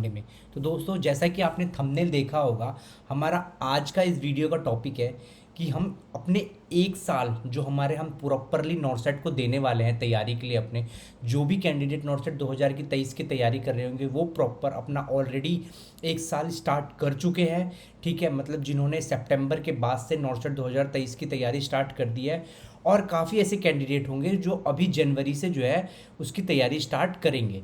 मामले में। तो दोस्तों, जैसा कि आपने थंबनेल देखा होगा, हमारा आज का इस वीडियो का टॉपिक है कि हम अपने एक साल जो हमारे हम प्रॉपरली नॉर्सेट को देने वाले हैं तैयारी के लिए, अपने जो भी कैंडिडेट नॉर्सेट 2023 की तैयारी कर रहे होंगे वो प्रॉपर अपना ऑलरेडी एक साल स्टार्ट कर चुके हैं। ठीक है, मतलब जिन्होंने सितंबर के बाद से नॉर्सेट 2023 की तैयारी स्टार्ट कर दी है, और काफ़ी ऐसे कैंडिडेट होंगे जो अभी जनवरी से जो है उसकी तैयारी स्टार्ट करेंगे।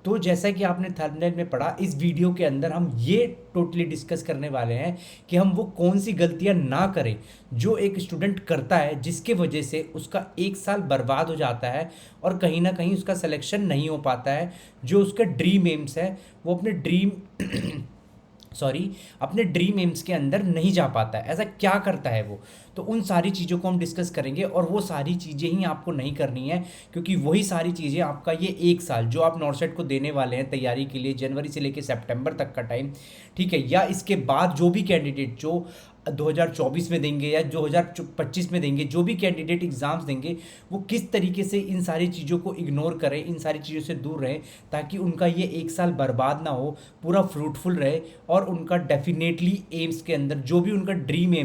तो जैसा कि आपने थंबनेल में पढ़ा, इस वीडियो के अंदर हम ये टोटली डिस्कस करने वाले हैं कि हम वो कौन सी गलतियां ना करें जो एक स्टूडेंट करता है, जिसके वजह से उसका एक साल बर्बाद हो जाता है और कहीं ना कहीं उसका सिलेक्शन नहीं हो पाता है। जो उसका ड्रीम एम्स है वो अपने ड्रीम अपने ड्रीम एम्स के अंदर नहीं जा पाता है। ऐसा क्या करता है वो? तो उन सारी चीज़ों को हम डिस्कस करेंगे, और वो सारी चीज़ें ही आपको नहीं करनी है, क्योंकि वही सारी चीज़ें आपका ये एक साल जो आप नॉर्सेट को देने वाले हैं तैयारी के लिए, जनवरी से लेकर सितंबर तक का टाइम, ठीक है, या इसके बाद जो भी कैंडिडेट जो 2024 में देंगे या 2025 में देंगे, जो भी कैंडिडेट एग्ज़ाम्स देंगे, वो किस तरीके से इन सारी चीज़ों को इग्नोर करें, इन सारी चीज़ों से दूर रहें, ताकि उनका ये एक साल बर्बाद ना हो, पूरा फ्रूटफुल रहे, और उनका डेफिनेटली एम्स के अंदर जो भी उनका ड्रीम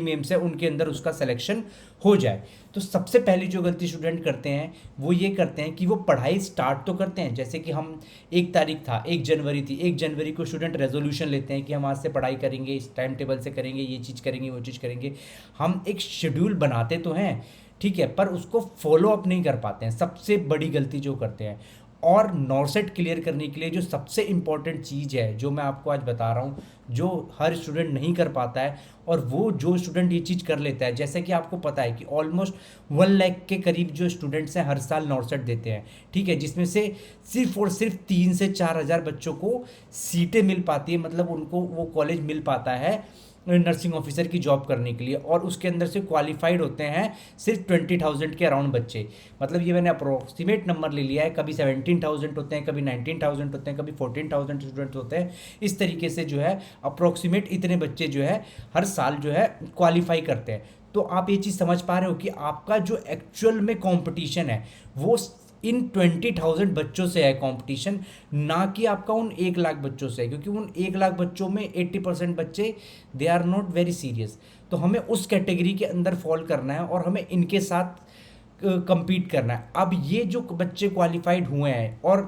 एम्स है उनके अंदर उसका सिलेक्शन हो जाए। तो सबसे पहली जो गलती स्टूडेंट करते हैं वो ये करते हैं कि वो पढ़ाई स्टार्ट तो करते हैं, जैसे कि हम 1 तारीख था, 1 जनवरी थी, 1 जनवरी को स्टूडेंट रेजोल्यूशन लेते हैं कि हम आज से पढ़ाई करेंगे, इस टाइम टेबल से करेंगे, ये चीज़ करेंगे, वो चीज़ करेंगे। हम एक शेड्यूल बनाते तो हैं, ठीक है, पर उसको फॉलो अप नहीं कर पाते हैं। सबसे बड़ी गलती जो करते हैं। और नॉर्सेट क्लियर करने के लिए जो सबसे इम्पॉर्टेंट चीज़ है, जो मैं आपको आज बता रहा हूँ, जो हर स्टूडेंट नहीं कर पाता है, और वो जो स्टूडेंट ये चीज़ कर लेता है, जैसे कि आपको पता है कि ऑलमोस्ट 1 लाख के करीब जो स्टूडेंट्स हैं हर साल नॉर्सेट देते हैं, ठीक है, जिसमें से सिर्फ और सिर्फ 3 से 4 हज़ार बच्चों को सीटें मिल पाती है, मतलब उनको वो कॉलेज मिल पाता है नर्सिंग ऑफिसर की जॉब करने के लिए, और उसके अंदर से क्वालिफाइड होते हैं सिर्फ 20,000 के अराउंड बच्चे। मतलब ये मैंने अप्रोक्सीमेट नंबर ले लिया है, कभी 17,000 होते हैं, कभी 19,000 होते हैं, कभी 14,000 स्टूडेंट होते हैं। इस तरीके से जो है अप्रोक्सीमेट इतने बच्चे जो है हर साल जो है क्वालिफाई करते हैं। तो आप ये चीज़ समझ पा रहे हो कि आपका जो एक्चुअल में कंपटीशन है वो इन 20,000 बच्चों से है कंपटीशन, ना कि आपका उन 1 लाख बच्चों से है, क्योंकि उन 1 लाख बच्चों में 80% बच्चे they are not very serious. तो हमें उस कैटेगरी के अंदर फॉल करना है और हमें इनके साथ compete करना है। अब ये जो बच्चे क्वालिफाइड हुए हैं, और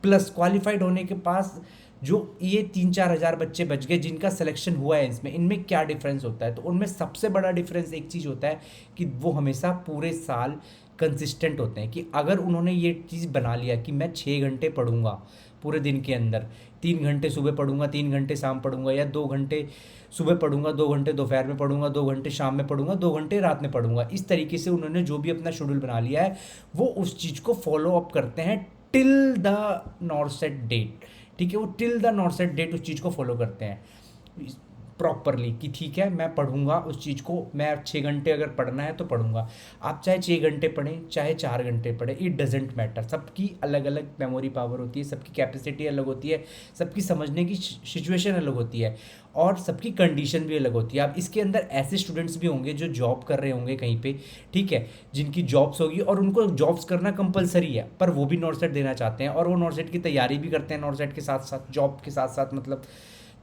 प्लस क्वालिफाइड होने के पास जो ये 3-4 हज़ार बच्चे बच गए जिनका सिलेक्शन हुआ है, इनमें क्या डिफरेंस होता है? तो उनमें सबसे बड़ा डिफरेंस एक चीज़ होता है कि वो हमेशा पूरे साल कंसिस्टेंट होते हैं। कि अगर उन्होंने ये चीज़ बना लिया कि मैं 6 घंटे पढ़ूंगा पूरे दिन के अंदर, 3 घंटे सुबह पढ़ूंगा, 3 घंटे शाम पढ़ूंगा, या 2 घंटे सुबह पढ़ूंगा, 2 घंटे दोपहर में पढ़ूंगा, 2 घंटे शाम में पढ़ूंगा, 2 घंटे रात में पढ़ूंगा, इस तरीके से उन्होंने जो भी अपना शेड्यूल बना लिया है वो उस चीज़ को फॉलो अप करते हैं टिल द नॉर्सेट डेट। ठीक है, वो टिल द नॉर्सेट डेट उस चीज़ को फॉलो करते हैं प्रॉपरली, कि ठीक है मैं पढ़ूंगा उस चीज़ को, मैं 6 घंटे अगर पढ़ना है तो पढ़ूंगा। आप चाहे 6 घंटे पढ़ें, चाहे 4 घंटे पढ़ें, इट डजेंट मैटर। सबकी अलग अलग मेमोरी पावर होती है, सबकी कैपेसिटी अलग होती है, सबकी समझने की सिचुएशन अलग होती है, और सबकी कंडीशन भी अलग होती है। अब इसके अंदर ऐसे स्टूडेंट्स भी होंगे जो जॉब कर रहे होंगे कहीं पे, ठीक है, जिनकी जॉब्स होगी और उनको जॉब्स करना कंपलसरी है, पर वो भी नॉर्सेट देना चाहते हैं, और वो नॉर्सेट की तैयारी भी करते हैं नॉर्सेट के साथ साथ, जॉब के साथ साथ, मतलब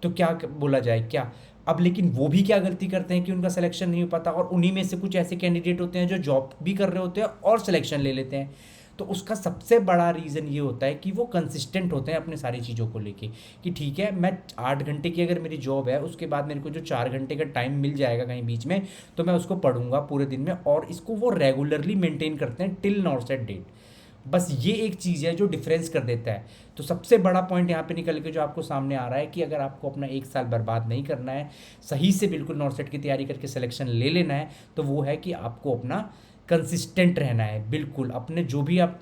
तो क्या बोला जाए क्या। अब लेकिन वो भी क्या गलती करते हैं कि उनका सिलेक्शन नहीं हो पाता, और उन्हीं में से कुछ ऐसे कैंडिडेट होते हैं जो जॉब भी कर रहे होते हैं और सिलेक्शन ले लेते हैं। तो उसका सबसे बड़ा रीज़न ये होता है कि वो कंसिस्टेंट होते हैं अपने सारी चीज़ों को लेके, कि ठीक है मैं 8 घंटे की अगर मेरी जॉब है, उसके बाद मेरे को जो 4 घंटे का टाइम मिल जाएगा कहीं बीच में, तो मैं उसको पढ़ूंगा पूरे दिन में, और इसको वो रेगुलरली मेंटेन करते हैं टिल नॉर्सेट डेट। बस ये एक चीज़ है जो डिफरेंस कर देता है। तो सबसे बड़ा पॉइंट यहाँ पे निकल के जो आपको सामने आ रहा है कि अगर आपको अपना एक साल बर्बाद नहीं करना है, सही से बिल्कुल नॉर्सेट की तैयारी करके सिलेक्शन ले लेना है, तो वो है कि आपको अपना कंसिस्टेंट रहना है। बिल्कुल अपने जो भी आप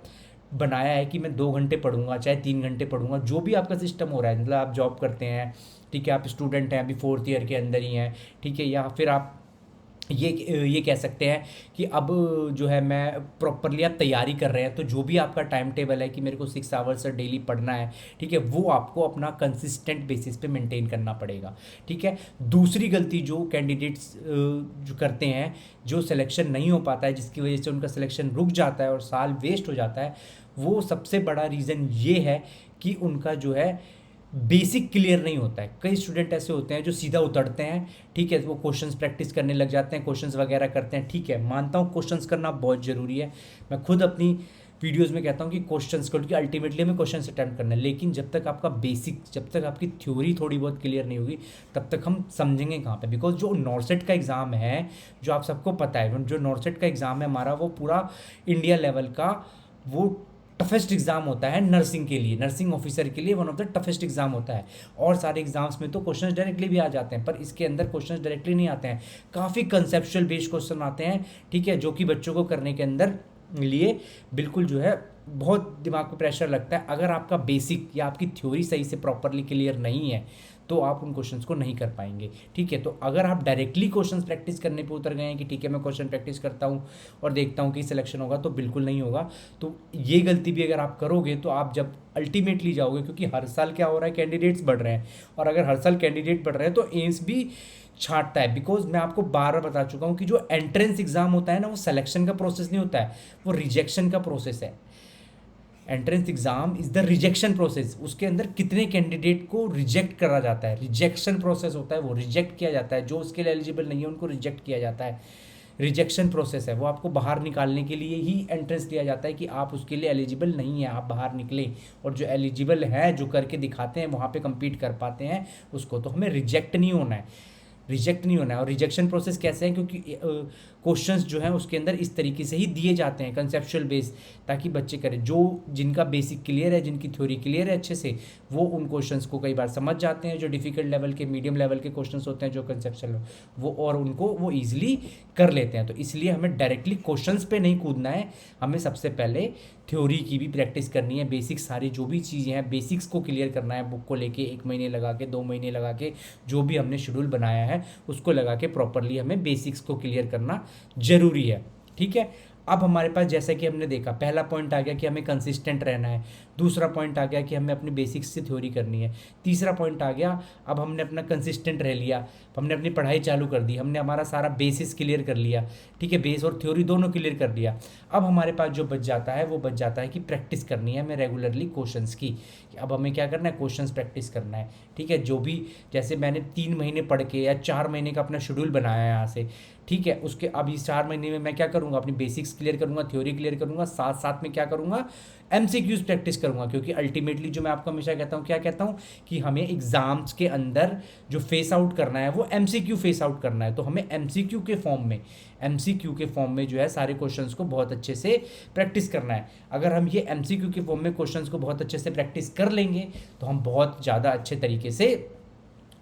बनाया है कि मैं 2 घंटे पढ़ूंगा, चाहे 3 घंटे पढ़ूंगा, जो भी आपका सिस्टम हो रहा है, मतलब आप जॉब करते हैं, ठीक है, आप स्टूडेंट हैं, अभी 4th ईयर के अंदर ही हैं, ठीक है, या फिर आप ये कह सकते हैं कि अब जो है मैं प्रॉपरली आप तैयारी कर रहे हैं, तो जो भी आपका टाइम टेबल है कि मेरे को 6 आवर्स डेली पढ़ना है, ठीक है, वो आपको अपना कंसिस्टेंट बेसिस पे मेंटेन करना पड़ेगा। ठीक है, दूसरी गलती जो कैंडिडेट्स जो करते हैं, जो सिलेक्शन नहीं हो पाता है, जिसकी वजह से उनका सिलेक्शन रुक जाता है और साल वेस्ट हो जाता है, वो सबसे बड़ा रीज़न ये है कि उनका जो है बेसिक क्लियर नहीं होता है। कई स्टूडेंट ऐसे होते हैं जो सीधा उतरते हैं, ठीक है, वो क्वेश्चंस प्रैक्टिस करने लग जाते हैं, क्वेश्चंस वगैरह करते हैं, ठीक है, मानता हूँ क्वेश्चंस करना बहुत ज़रूरी है। मैं खुद अपनी वीडियोस में कहता हूँ कि क्वेश्चंस क्योंकि अल्टीमेटली हमें क्वेश्चंस अटेम्प्ट करना है, लेकिन जब तक आपका बेसिक, जब तक आपकी थ्योरी थोड़ी बहुत क्लियर नहीं होगी, तब तक हम समझेंगे कहाँ पे। बिकॉज जो नॉर्सेट का एग्ज़ाम है, जो आप सबको पता है, जो नॉर्सेट का एग्ज़ाम है हमारा, वो पूरा इंडिया लेवल का वो टफेस्ट एग्जाम होता है नर्सिंग के लिए, नर्सिंग ऑफिसर के लिए one of the toughest exam होता है। और सारे एग्जाम्स में तो क्वेश्चंस डायरेक्टली भी आ जाते हैं, पर इसके अंदर क्वेश्चंस डायरेक्टली नहीं आते हैं, काफ़ी कंसेप्चुअल बेस्ड क्वेश्चन आते हैं, ठीक है, जो कि बच्चों को करने के अंदर लिए बिल्कुल जो है बहुत दिमाग पे प्रेशर लगता है। अगर आपका बेसिक या आपकी थ्योरी सही से प्रॉपरली क्लियर नहीं है तो आप उन क्वेश्चंस को नहीं कर पाएंगे, ठीक है। तो अगर आप डायरेक्टली क्वेश्चंस प्रैक्टिस करने पे उतर गए हैं कि ठीक है मैं क्वेश्चन प्रैक्टिस करता हूँ और देखता हूँ कि सिलेक्शन होगा, तो बिल्कुल नहीं होगा। तो ये गलती भी अगर आप करोगे तो आप जब अल्टीमेटली जाओगे, क्योंकि हर साल क्या हो रहा है, कैंडिडेट्स बढ़ रहे हैं, और अगर हर साल कैंडिडेट बढ़ रहे हैं तो एम्स भी छांटता है। बिकॉज मैं आपको बार बार बता चुका हूँ कि जो एंट्रेंस एग्जाम होता है ना, वो सिलेक्शन का प्रोसेस नहीं होता है, वो रिजेक्शन का प्रोसेस है। Entrance exam is the rejection process. उसके अंदर कितने कैंडिडेट को रिजेक्ट करा जाता है, रिजेक्शन प्रोसेस होता है, वो रिजेक्ट किया जाता है, जो उसके लिए एलिजिबल नहीं है उनको रिजेक्ट किया जाता है। रिजेक्शन प्रोसेस है, वो आपको बाहर निकालने के लिए ही एंट्रेंस दिया जाता है कि आप उसके लिए एलिजिबल नहीं है, आप बाहर निकलें। और जो एलिजिबल है, जो करके दिखाते हैं, वहाँ पे compete कर पाते हैं, उसको तो हमें रिजेक्ट नहीं होना है, रिजेक्ट नहीं होना है। और रिजेक्शन प्रोसेस कैसे है, क्योंकि क्वेश्चंस जो हैं उसके अंदर इस तरीके से ही दिए जाते हैं कंसेप्चुअल बेस, ताकि बच्चे करें। जो जिनका बेसिक क्लियर है, जिनकी थ्योरी क्लियर है अच्छे से, वो उन क्वेश्चंस को कई बार समझ जाते हैं। जो डिफिकल्ट लेवल के, मीडियम लेवल के क्वेश्चंस होते हैं, जो कंसेप्चुअल, वो और उनको वो ईजिली कर लेते हैं। तो इसलिए हमें डायरेक्टली क्वेश्चंस पे नहीं कूदना है, हमें सबसे पहले थ्योरी की भी प्रैक्टिस करनी है। बेसिक सारी जो भी चीज़ें हैं, बेसिक्स को क्लियर करना है, बुक को लेके 1 महीने लगा के, 2 महीने लगा के, जो भी हमने शेड्यूल बनाया है उसको लगा के प्रॉपरली हमें बेसिक्स को क्लियर करना ज़रूरी है, ठीक है। अब हमारे पास जैसा कि हमने देखा, पहला पॉइंट आ गया कि हमें कंसिस्टेंट रहना है, दूसरा पॉइंट आ गया कि हमें अपनी बेसिक्स से थ्योरी करनी है, तीसरा पॉइंट आ गया अब हमने अपना कंसिस्टेंट रह लिया, हमने अपनी पढ़ाई चालू कर दी, हमने हमारा सारा बेसिस क्लियर कर लिया, ठीक है, बेस और थ्योरी दोनों क्लियर कर लिया। अब हमारे पास जो बच जाता है, वो बच जाता है कि प्रैक्टिस करनी है हमें रेगुलरली क्वेश्चंस की। अब हमें क्या करना है, क्वेश्चंस प्रैक्टिस करना है, ठीक है। जो भी, जैसे मैंने 3 महीने पढ़ के या 4 महीने का अपना शेड्यूल बनाया है यहाँ से, ठीक है, उसके अब इस 4 महीने में मैं क्या करूँगा, अपनी बेसिक्स क्लियर करूँगा, थ्योरी क्लियर करूँगा, साथ साथ में क्या करूँगा, एमसीक्यूज प्रैक्टिस करूँगा। क्योंकि अल्टीमेटली जो मैं आपको हमेशा कहता हूँ, क्या कहता हूँ, कि हमें एग्जाम्स के अंदर जो फेस आउट करना है वो एमसीक्यू फेस आउट करना है। तो हमें एमसीक्यू के फॉर्म में, एमसीक्यू के फॉर्म में जो है सारे क्वेश्चंस को बहुत अच्छे से प्रैक्टिस करना है। अगर हम ये एमसीक्यू के फॉर्म में क्वेश्चंस को बहुत अच्छे से प्रैक्टिस कर लेंगे तो हम बहुत ज़्यादा अच्छे तरीके से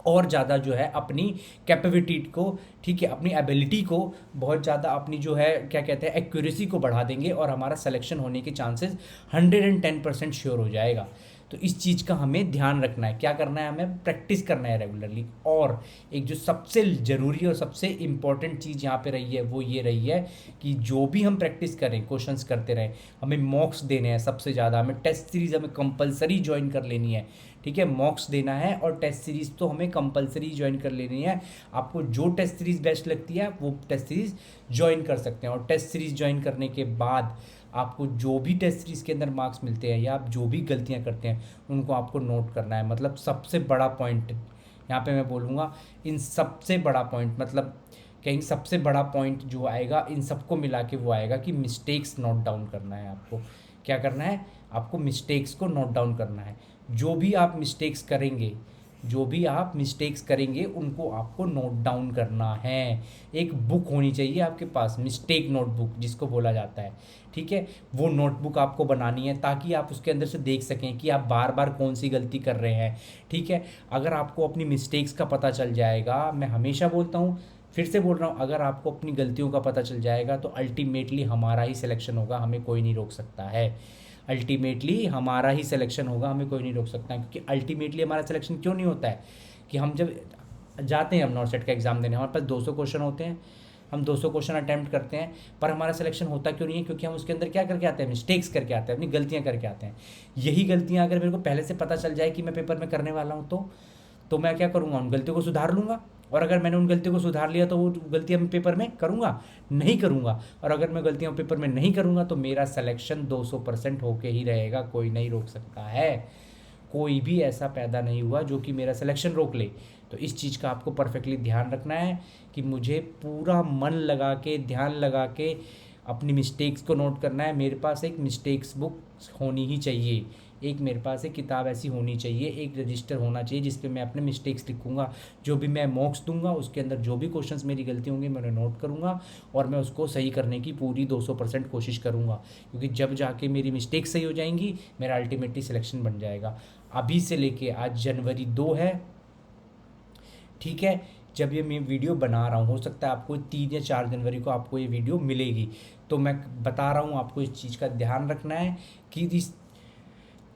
और ज़्यादा जो है अपनी कैपेबिलिटी को, ठीक है, अपनी एबिलिटी को बहुत ज़्यादा, अपनी जो है क्या कहते हैं, एक्यूरेसी को बढ़ा देंगे, और हमारा सिलेक्शन होने के चांसेस 110% श्योर हो जाएगा। तो इस चीज़ का हमें ध्यान रखना है। क्या करना है, हमें प्रैक्टिस करना है रेगुलरली। और एक जो सबसे ज़रूरी और सबसे इम्पॉर्टेंट चीज़ यहाँ पे रही है, वो ये रही है कि जो भी हम प्रैक्टिस करें, क्वेश्चंस करते रहें, हमें मॉक्स देने हैं। सबसे ज़्यादा हमें टेस्ट सीरीज़ हमें कंपलसरी ज्वाइन कर लेनी है, ठीक है, मॉक्स देना है, और टेस्ट सीरीज़ तो हमें कंपलसरी ज्वाइन कर लेनी है। आपको जो टेस्ट सीरीज़ बेस्ट लगती है वो टेस्ट सीरीज़ ज्वाइन कर सकते हैं। और टेस्ट सीरीज़ ज्वाइन करने के बाद आपको जो भी टेस्ट सीरीज़ के अंदर मार्क्स मिलते हैं, या आप जो भी गलतियां करते हैं, उनको आपको नोट करना है। मतलब सबसे बड़ा पॉइंट यहाँ पे मैं बोलूँगा, इन सबसे बड़ा पॉइंट, मतलब कहीं सबसे बड़ा पॉइंट जो आएगा इन सबको मिला के, वो आएगा कि मिस्टेक्स नोट डाउन करना है। आपको क्या करना है, आपको मिस्टेक्स को नोट डाउन करना है। जो भी आप मिस्टेक्स करेंगे, जो भी आप मिस्टेक्स करेंगे, उनको आपको नोट डाउन करना है। एक बुक होनी चाहिए आपके पास, मिस्टेक नोटबुक जिसको बोला जाता है, ठीक है। वो नोटबुक आपको बनानी है ताकि आप उसके अंदर से देख सकें कि आप बार बार कौन सी गलती कर रहे हैं, ठीक है। अगर आपको अपनी मिस्टेक्स का पता चल जाएगा, मैं हमेशा बोलता हूँ, फिर से बोल रहा हूँ, अगर आपको अपनी गलतियों का पता चल जाएगा तो अल्टीमेटली हमारा ही सिलेक्शन होगा, हमें कोई नहीं रोक सकता है। अल्टीमेटली हमारा ही सिलेक्शन होगा, हमें कोई नहीं रोक सकता है। क्योंकि अल्टीमेटली हमारा सिलेक्शन क्यों नहीं होता है, कि हम जब जाते हैं, हम नॉर्सेट का एग्ज़ाम देने, हमारे पास 200 क्वेश्चन होते हैं, हम 200 क्वेश्चन अटैम्प्ट करते हैं, पर हमारा सिलेक्शन होता क्यों नहीं है, क्योंकि हम उसके अंदर क्या करके आते हैं, मिस्टेक्स करके आते हैं, अपनी गलतियाँ करके आते हैं। यही गलतियाँ अगर मेरे को पहले से पता चल जाए कि मैं पेपर में करने वाला हूँ, तो मैं क्या करूँगा, उन गलतियों को सुधार लूँगा। और अगर मैंने उन गलतियों को सुधार लिया तो वो गलतियाँ मैं पेपर में करूँगा नहीं करूँगा। और अगर मैं गलतियाँ पेपर में नहीं करूँगा तो मेरा सिलेक्शन 200% होके ही रहेगा, कोई नहीं रोक सकता है। कोई भी ऐसा पैदा नहीं हुआ जो कि मेरा सिलेक्शन रोक ले। तो इस चीज़ का आपको परफेक्टली ध्यान रखना है कि मुझे पूरा मन लगा के, ध्यान लगा के अपनी मिस्टेक्स को नोट करना है। मेरे पास एक मिस्टेक्स बुक होनी ही चाहिए, एक मेरे पास एक किताब ऐसी होनी चाहिए, एक रजिस्टर होना चाहिए जिस पे मैं अपने मिस्टेक्स लिखूंगा। जो भी मैं मॉक्स दूंगा उसके अंदर जो भी क्वेश्चंस मेरी गलती होंगी मैं उन्हें नोट करूंगा और मैं उसको सही करने की पूरी 200% कोशिश करूंगा, क्योंकि जब जाके मेरी मिस्टेक्स सही हो जाएंगी मेरा अल्टीमेटली सिलेक्शन बन जाएगा। अभी से लेके आज जनवरी 2 है, ठीक है, जब ये मैं वीडियो बना रहा हूँ, हो सकता है आपको 3 या 4 जनवरी को आपको ये वीडियो मिलेगी। तो मैं बता रहा हूँ आपको इस चीज़ का ध्यान रखना है कि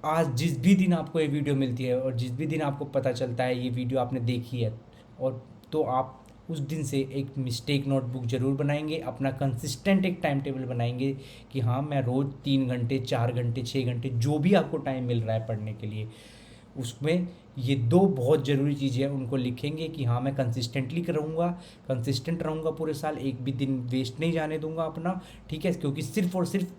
आज जिस भी दिन आपको ये वीडियो मिलती है और जिस भी दिन आपको पता चलता है ये वीडियो आपने देखी है, और तो आप उस दिन से एक मिस्टेक नोटबुक ज़रूर बनाएंगे, अपना कंसिस्टेंट एक टाइम टेबल बनाएंगे कि हाँ मैं रोज़ 3 घंटे, 4 घंटे, 6 घंटे जो भी आपको टाइम मिल रहा है पढ़ने के लिए, उसमें ये 2 बहुत ज़रूरी चीज़ें हैं उनको लिखेंगे कि हाँ मैं कंसिस्टेंटली रहूँगा, कंसिस्टेंट रहूँगा पूरे साल, एक भी दिन वेस्ट नहीं जाने दूंगा अपना, ठीक है। क्योंकि सिर्फ और सिर्फ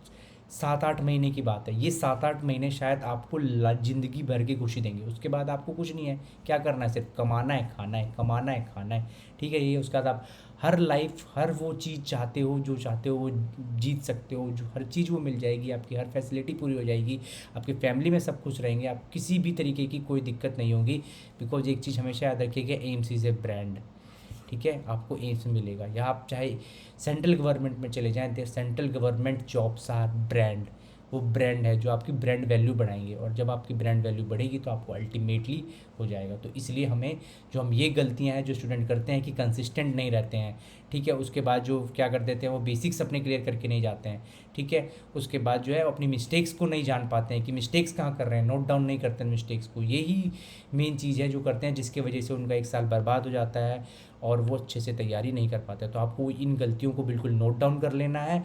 7-8 महीने की बात है, ये 7-8 महीने शायद आपको ज़िंदगी भर की खुशी देंगे। उसके बाद आपको कुछ नहीं है, क्या करना है, सिर्फ कमाना है, खाना है, कमाना है, खाना है, ठीक है। ये उसके बाद आप हर लाइफ, हर वो चीज़ चाहते हो जो चाहते हो वो जीत सकते हो, जो हर चीज़ वो मिल जाएगी, आपकी हर फैसिलिटी पूरी हो जाएगी, आपकी फैमिली में सब खुश रहेंगे, आप किसी भी तरीके की कोई दिक्कत नहीं होगी। बिकॉज एक चीज़ हमेशा याद रखिएगा, एम्स इज़ ए ब्रांड, ठीक है, आपको एम्स मिलेगा, या आप चाहे सेंट्रल गवर्नमेंट में चले जाएं, तो central government jobs are brand, वो ब्रांड है जो आपकी ब्रांड वैल्यू बढ़ाएंगे, और जब आपकी ब्रांड वैल्यू बढ़ेगी तो आपको अल्टीमेटली हो जाएगा। तो इसलिए हमें जो हम ये गलतियां हैं जो स्टूडेंट करते हैं कि कंसिस्टेंट नहीं रहते हैं, ठीक है, उसके बाद जो क्या कर देते हैं वो बेसिक्स अपने क्लियर करके नहीं जाते हैं, ठीक है, उसके बाद जो है अपनी मिस्टेक्स को नहीं जान पाते हैं कि मिस्टेक्स कहाँ कर रहे हैं, नोट डाउन नहीं करते हैं मिस्टेक्स को। यही मेन चीज़ है जो करते हैं जिसकी वजह से उनका 1 साल बर्बाद हो जाता है और वो अच्छे से तैयारी नहीं कर पाते। तो आपको इन गलतियों को बिल्कुल नोट डाउन कर लेना है,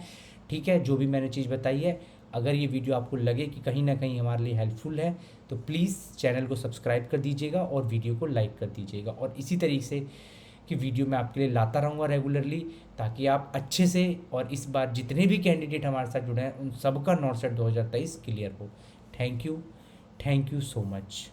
ठीक है, जो भी मैंने चीज़ बताई है। अगर ये वीडियो आपको लगे कि कहीं ना कहीं हमारे लिए हेल्पफुल है तो प्लीज़ चैनल को सब्सक्राइब कर दीजिएगा और वीडियो को लाइक कर दीजिएगा, और इसी तरीके से कि वीडियो मैं आपके लिए लाता रहूँगा रेगुलरली, ताकि आप अच्छे से, और इस बार जितने भी कैंडिडेट हमारे साथ जुड़े हैं उन सबका नॉर्थ सेट 2023 क्लियर हो। Thank you so much.